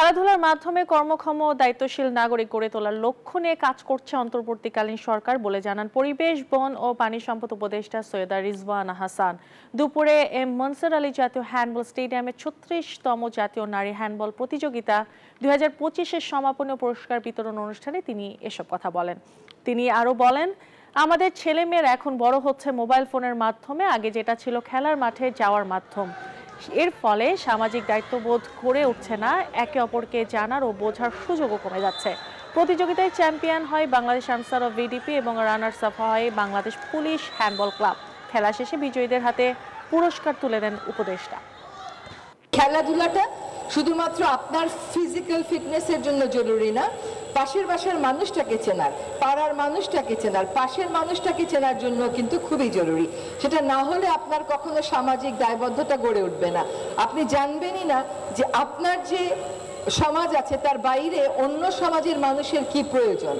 খেলাধুলার মাধ্যমে কর্মক্ষম ও দায়িত্বশীল নাগরিক গড়ে তোলার লক্ষ্য নিয়ে কাজ করছে অন্তর্বর্তীকালীন সরকার বলে জানান পরিবেশ, বন ও পানি সম্পদ উপদেষ্টা সৈয়দা রিজওয়ানা হাসান। দুপুরে এম মনসুর আলী জাতীয় হ্যান্ডবল স্টেডিয়ামে ৩৬তম জাতীয় নারী হ্যান্ডবল প্রতিযোগিতা ২০২৫-এর সমাপনী ও পুরস্কার বিতরণ অনুষ্ঠানে তিনি এসব কথা বলেন। তিনি আরও বলেন, আমাদের ছেলেমেয়েরা এখন বড় হচ্ছে মোবাইল ফোনের মাধ্যমে, আগে যেটা ছিল খেলার মাঠে যাওয়ার মাধ্যম। এর ফলে সামাজিক দায়িত্ববোধ গড়ে উঠছে না, একে অপরকে জানার ও বোঝার সুযোগও কমে যাচ্ছে। প্রতিযোগিতায় চ্যাম্পিয়ন হয় বাংলাদেশ আনসার অফ ভিডিপি এবং রানার্স আপ হয় বাংলাদেশ পুলিশ হ্যান্ডবল ক্লাব। খেলা শেষে বিজয়ীদের হাতে পুরস্কার তুলে দেন উপদেষ্টা। খেলাধুলাটা শুধুমাত্র আপনার ফিজিক্যাল ফিটনেসের জন্য জরুরি না, পাশের বাসার মানুষটাকে চেনার, পাড়ার মানুষটাকে চেনার, পাশের মানুষটাকে চেনার জন্য কিন্তু খুবই জরুরি। সেটা না হলে আপনার কখনো সামাজিক দায়বদ্ধতা গড়ে উঠবে না। আপনি জানবেনই না যে আপনার যে সমাজ আছে তার বাইরে অন্য সমাজের মানুষের কি প্রয়োজন।